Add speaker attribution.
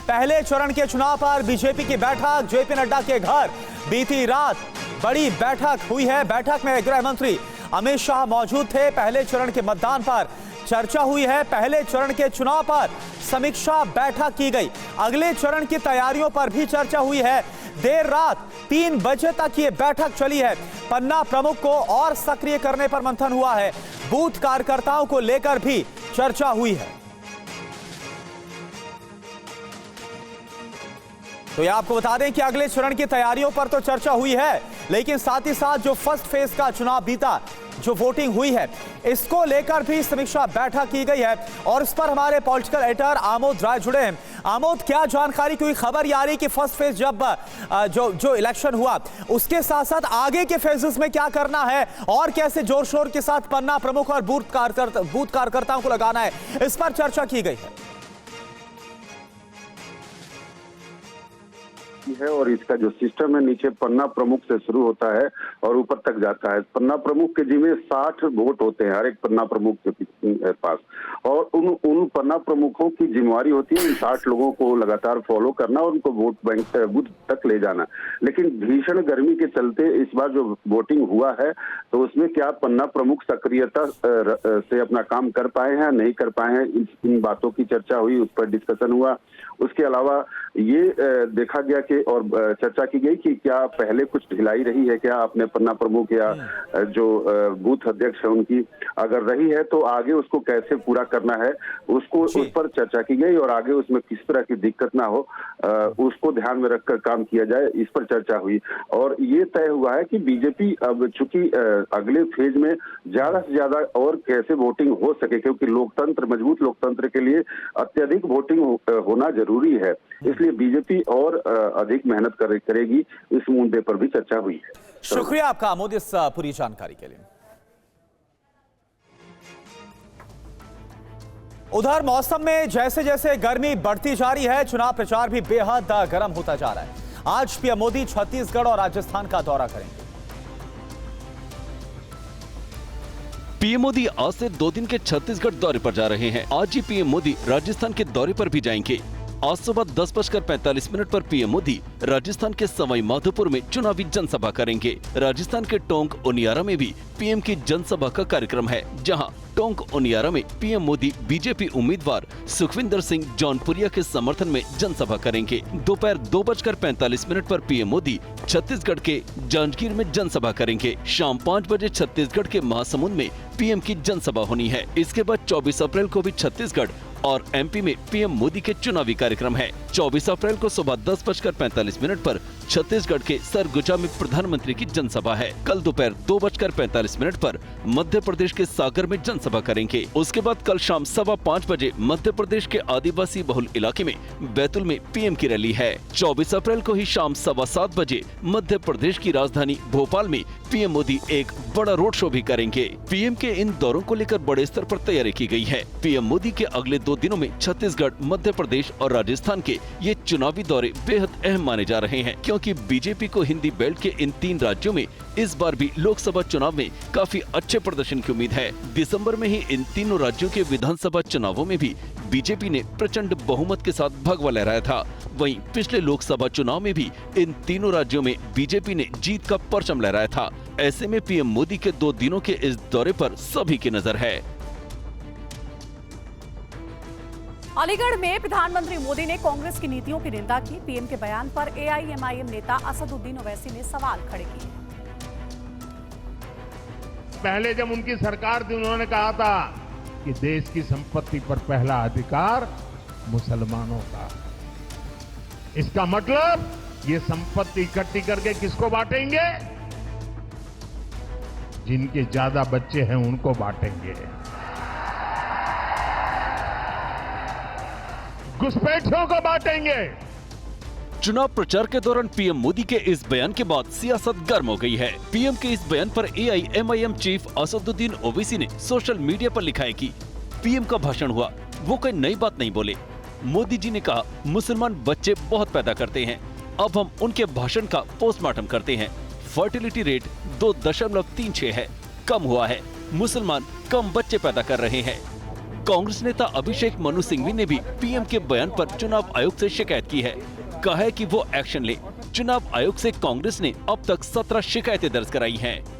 Speaker 1: पहले चरण के चुनाव पर बीजेपी की बैठक जेपी नड्डा के घर बीती रात बड़ी बैठक हुई है। बैठक में गृह मंत्री अमित शाह मौजूद थे। पहले चरण के मतदान पर चर्चा हुई है। पहले चरण के चुनाव पर समीक्षा बैठक की गई। अगले चरण की तैयारियों पर भी चर्चा हुई है। देर रात 3 बजे तक ये बैठक चली है। पन्ना प्रमुख को और सक्रिय करने पर मंथन हुआ है। बूथ कार्यकर्ताओं को लेकर भी चर्चा हुई है। तो ये आपको बता दें कि अगले चरण की तैयारियों पर तो चर्चा हुई है, लेकिन साथ ही साथ जो फर्स्ट फेज का चुनाव बीता, जो वोटिंग हुई है, इसको लेकर भी समीक्षा बैठक की गई है। और इस पर हमारे पॉलिटिकल एडिटर आमोद राय जुड़े हैं। आमोद, क्या जानकारी, कोई खबर ये आ रही कि फर्स्ट फेज जब जो इलेक्शन हुआ उसके साथ साथ आगे के फेजेस में क्या करना है और कैसे जोर शोर के साथ पन्ना प्रमुख और बूथ कार्यकर्ताओं को लगाना है, इस पर चर्चा की गई है?
Speaker 2: है और इसका जो सिस्टम है नीचे पन्ना प्रमुख से शुरू होता है और ऊपर तक जाता है। पन्ना प्रमुख के जिम्मे 60 वोट होते हैं हर एक पन्ना प्रमुख के पास, और उन पन्ना प्रमुखों की जिम्मेवारी होती है इन 60 लोगों को लगातार फॉलो करना और उनको वोट बैंक बूथ तक ले जाना। लेकिन भीषण गर्मी के चलते इस बार जो वोटिंग हुआ है तो उसमें क्या पन्ना प्रमुख सक्रियता से अपना काम कर पाए हैं नहीं कर पाए हैं, इन बातों की चर्चा हुई, उस पर डिस्कशन हुआ। उसके अलावा ये देखा गया कि और चर्चा की गई कि क्या पहले कुछ ढिलाई रही है क्या अपने पन्ना प्रमुख या जो बूथ अध्यक्ष है उनकी, अगर रही है तो आगे उसको कैसे पूरा करना है उसको उस पर चर्चा की गई और आगे उसमें किस तरह की दिक्कत ना हो उसको ध्यान में रखकर काम किया जाए, इस पर चर्चा हुई। और ये तय हुआ है कि बीजेपी अब चूंकि अगले फेज में ज्यादा से ज्यादा और कैसे वोटिंग हो सके, क्योंकि लोकतंत्र, मजबूत लोकतंत्र के लिए अत्यधिक वोटिंग होना जरूरी है, इसलिए बीजेपी और अधिक मेहनत करेगी, इस मुद्दे पर भी चर्चा हुई है।
Speaker 1: शुक्रिया आपका आमोद इस पूरी जानकारी के लिए। उधर मौसम में जैसे जैसे गर्मी बढ़ती जा रही है, चुनाव प्रचार भी बेहद गर्म होता जा रहा है। आज पीएम मोदी छत्तीसगढ़ और राजस्थान का दौरा करेंगे।
Speaker 3: पीएम मोदी आज से 2 दिन के छत्तीसगढ़ दौरे पर जा रहे हैं। आज ही पीएम मोदी राजस्थान के दौरे पर भी जाएंगे। आज सुबह 10:45 पर पीएम मोदी राजस्थान के सवाई माधोपुर में चुनावी जनसभा करेंगे। राजस्थान के टोंक ओनियारा में भी पीएम की जनसभा का कार्यक्रम है, जहां टोंक ओनियारा में पीएम मोदी बीजेपी उम्मीदवार सुखविंदर सिंह जौनपुरिया के समर्थन में जनसभा करेंगे। दोपहर 2:45 पर पीएम मोदी छत्तीसगढ़ के जांजगीर में जनसभा करेंगे। शाम 5 बजे छत्तीसगढ़ के महासमुंद में पीएम की जनसभा होनी है। इसके बाद 24 अप्रैल को भी छत्तीसगढ़ और एमपी में पीएम मोदी के चुनावी कार्यक्रम है। 24 अप्रैल को सुबह 10:45 पर छत्तीसगढ़ के सरगुजा में प्रधानमंत्री की जनसभा है। कल दोपहर 2:45 पर मध्य प्रदेश के सागर में जनसभा करेंगे। उसके बाद कल शाम 5:15 बजे मध्य प्रदेश के आदिवासी बहुल इलाके में बैतूल में पीएम की रैली है। 24 अप्रैल को ही शाम 7:15 बजे मध्य प्रदेश की राजधानी भोपाल में पीएम मोदी एक बड़ा रोड शो भी करेंगे। पीएम के इन दौरों को लेकर बड़े स्तर पर तैयारी की गई है। पीएम मोदी के अगले 2 दिनों में छत्तीसगढ़, मध्य प्रदेश और राजस्थान के ये चुनावी दौरे बेहद अहम माने जा रहे हैं, क्योंकि बीजेपी को हिंदी बेल्ट के इन 3 राज्यों में इस बार भी लोकसभा चुनाव में काफी अच्छे प्रदर्शन की उम्मीद है। दिसंबर में ही इन तीनों राज्यों के विधानसभा चुनावों में भी बीजेपी ने प्रचंड बहुमत के साथ भगवा लहराया था। वहीं पिछले लोकसभा चुनाव में भी इन तीनों राज्यों में बीजेपी ने जीत का परचम लहराया था। ऐसे में पीएम मोदी के 2 दिनों के इस दौरे पर सभी की नजर है।
Speaker 4: अलीगढ़ में प्रधानमंत्री मोदी ने कांग्रेस की नीतियों की निंदा की। पीएम के बयान पर एआईएमआईएम नेता असदुद्दीन ओवैसी ने सवाल खड़े किए।
Speaker 5: पहले जब उनकी सरकार थी उन्होंने कहा था कि देश की संपत्ति पर पहला अधिकार मुसलमानों का। इसका मतलब ये संपत्ति इकट्ठी करके किसको बांटेंगे? जिनके ज्यादा बच्चे हैं उनको बांटेंगे, घुसपैठियों को बांटेंगे।
Speaker 3: चुनाव प्रचार के दौरान पीएम मोदी के इस बयान के बाद सियासत गर्म हो गई है। पीएम के इस बयान पर एआईएमआईएम चीफ असदुद्दीन ओवैसी ने सोशल मीडिया पर लिखा है कि पीएम का भाषण हुआ, वो कोई नई बात नहीं बोले। मोदी जी ने कहा मुसलमान बच्चे बहुत पैदा करते हैं, अब हम उनके भाषण का पोस्टमार्टम करते हैं। फर्टिलिटी रेट 2.36 है, कम हुआ है। मुसलमान कम बच्चे पैदा कर रहे हैं। कांग्रेस नेता अभिषेक मनु सिंघवी ने भी पीएम के बयान पर चुनाव आयोग से शिकायत की है। कहा है कि वो एक्शन ले। चुनाव आयोग से कांग्रेस ने अब तक 17 शिकायतें दर्ज कराई हैं।